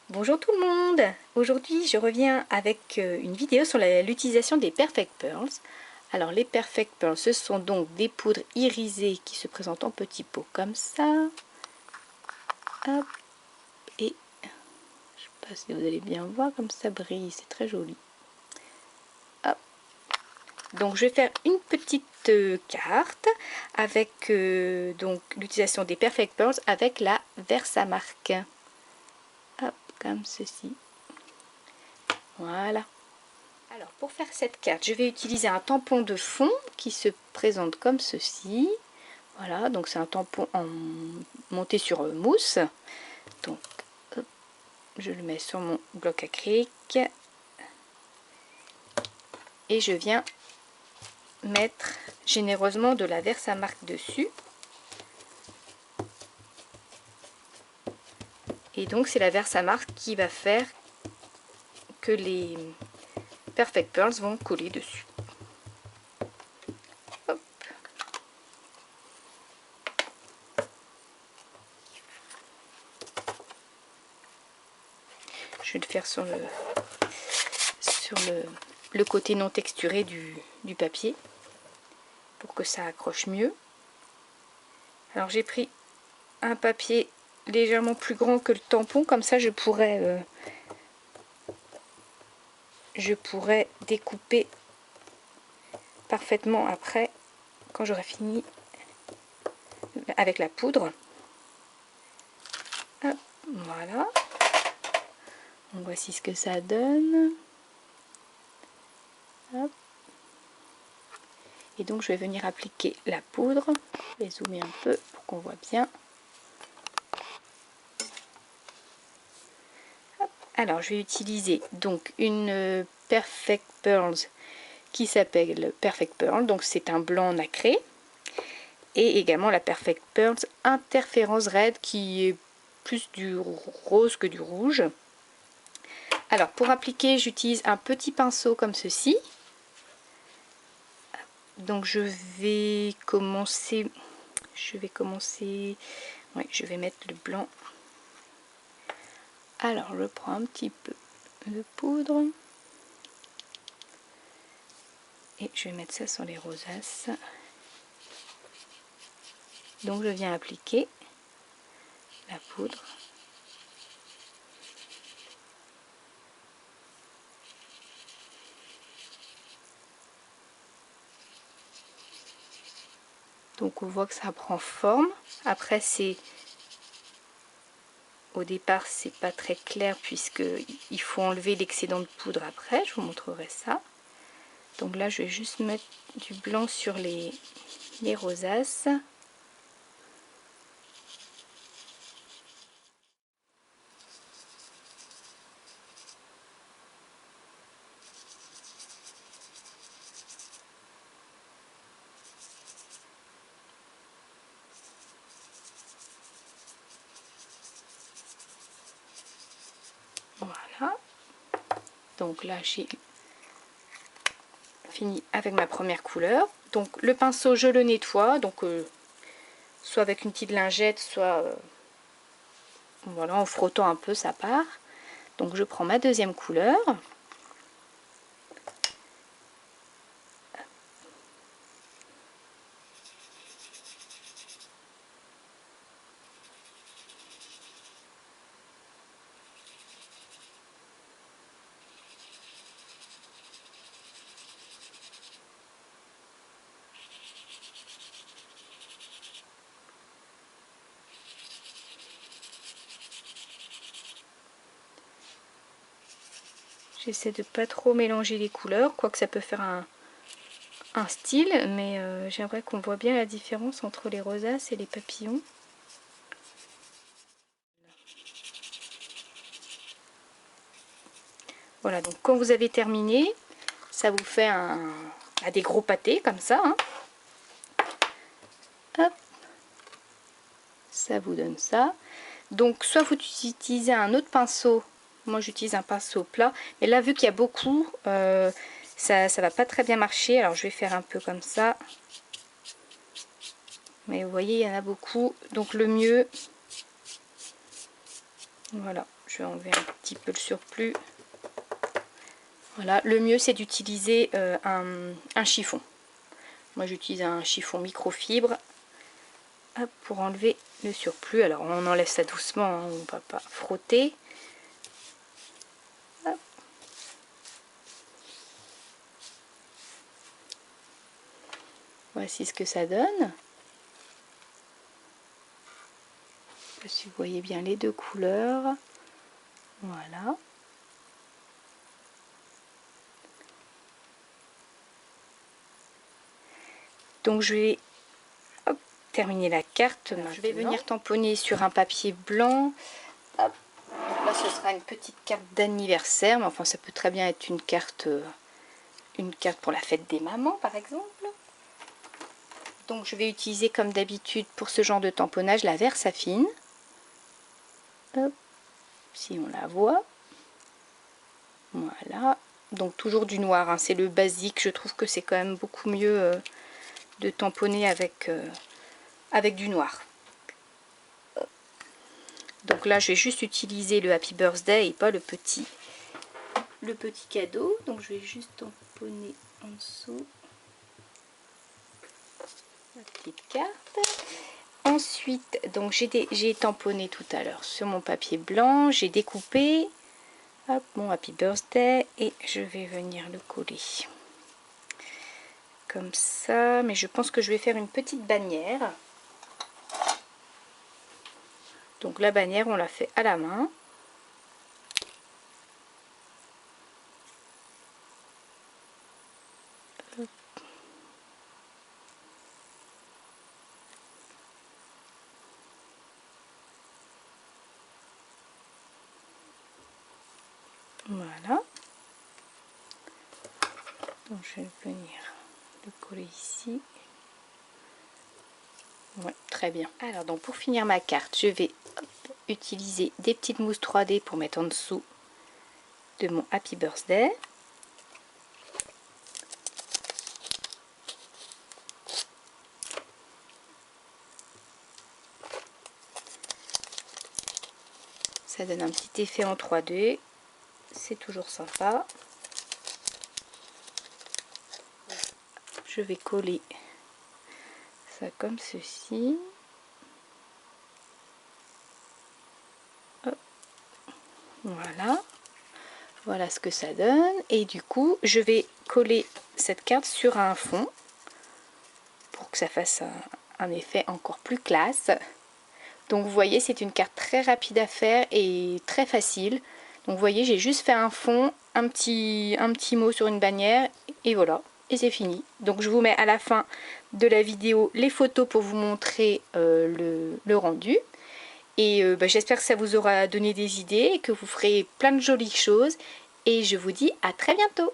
Bonjour tout le monde. Aujourd'hui je reviens avec une vidéo sur l'utilisation des Perfect Pearls. Alors les Perfect Pearls, ce sont donc des poudres irisées qui se présentent en petits pots comme ça. Hop. Et je sais pas si vous allez bien voir comme ça brille, c'est très joli. Hop. Donc je vais faire une petite carte avec donc l'utilisation des Perfect Pearls avec la Versamark. Hop, comme ceci. Voilà. Alors pour faire cette carte, je vais utiliser un tampon de fond qui se présente comme ceci. Voilà, donc c'est un tampon monté sur mousse. Donc hop, je le mets sur mon bloc acrylique et je viens mettre généreusement de la Versamark dessus. Et donc c'est la Versamark qui va faire que les Perfect Pearls vont coller dessus. Hop. Je vais le faire sur le côté non texturé du papier pour que ça accroche mieux. Alors j'ai pris un papier légèrement plus grand que le tampon, comme ça je pourrais découper parfaitement après quand j'aurai fini avec la poudre. Hop, voilà. Donc voici ce que ça donne. Hop. Et donc je vais venir appliquer la poudre. Je vais zoomer un peu pour qu'on voit bien. Hop. Alors je vais utiliser donc une Perfect Pearls qui s'appelle Perfect Pearl, donc c'est un blanc nacré, et également la Perfect Pearls Interférence Red qui est plus du rose que du rouge. Alors pour appliquer, j'utilise un petit pinceau comme ceci. Donc je vais commencer, ouais, je vais mettre le blanc. Alors je prends un petit peu de poudre et je vais mettre ça sur les rosaces. Donc je viens appliquer la poudre. Donc on voit que ça prend forme. Après au départ c'est pas très clair puisque il faut enlever l'excédent de poudre après. Je vous montrerai ça. Donc là je vais juste mettre du blanc sur les rosaces. Voilà. Donc là j'ai fini avec ma première couleur. Donc le pinceau je le nettoie, donc soit avec une petite lingette, soit voilà, en frottant un peu ça part. Donc je prends ma deuxième couleur. J'essaie de pas trop mélanger les couleurs, quoique ça peut faire un style, mais j'aimerais qu'on voit bien la différence entre les rosaces et les papillons. Voilà, donc quand vous avez terminé, ça vous fait des gros pâtés comme ça. Hein. Hop. Ça vous donne ça. Donc soit vous utilisez un autre pinceau, moi j'utilise un pinceau plat, mais là vu qu'il y a beaucoup, ça va pas très bien marcher, alors je vais faire un peu comme ça. Mais vous voyez il y en a beaucoup, donc le mieux, voilà, je je vais enlever un petit peu le surplus. Voilà, le mieux c'est d'utiliser un chiffon. Moi j'utilise un chiffon microfibre pour enlever le surplus. Alors on enlève ça doucement, hein, on ne va pas frotter. Hop. Voici ce que ça donne. Je sais pas si vous voyez bien les deux couleurs. Voilà. Donc je vais terminer la carte. Je vais venir tamponner sur un papier blanc. Hop. Donc là ce sera une petite carte d'anniversaire, mais enfin ça peut très bien être une carte pour la fête des mamans par exemple. Donc je vais utiliser comme d'habitude pour ce genre de tamponnage la Versafine. Hop. Si on la voit. Voilà. Donc toujours du noir, hein. C'est le basique. Je trouve que c'est quand même beaucoup mieux de tamponner avec du noir. Donc là je vais juste utiliser le Happy Birthday et pas le petit cadeau. Donc je vais juste tamponner en dessous la petite carte. Ensuite, donc j'ai tamponné tout à l'heure sur mon papier blanc, j'ai découpé hop, mon Happy Birthday et je vais venir le coller comme ça. Mais je pense que je vais faire une petite bannière. Donc la bannière, on l'a fait à la main. Hop. Voilà. Donc je vais venir le coller ici. Ouais, très bien. Alors donc pour finir ma carte, je vais utiliser des petites mousses 3D pour mettre en dessous de mon Happy Birthday. Ça donne un petit effet en 3D. C'est toujours sympa. Je vais coller ça comme ceci. Hop. Voilà. Voilà ce que ça donne. Et du coup, je vais coller cette carte sur un fond pour que ça fasse un effet encore plus classe. Donc vous voyez, c'est une carte très rapide à faire et très facile. Donc vous voyez, j'ai juste fait un fond, un petit mot sur une bannière et voilà, et c'est fini. Donc je vous mets à la fin de la vidéo les photos pour vous montrer le rendu. Et j'espère que ça vous aura donné des idées et que vous ferez plein de jolies choses. Et je vous dis à très bientôt.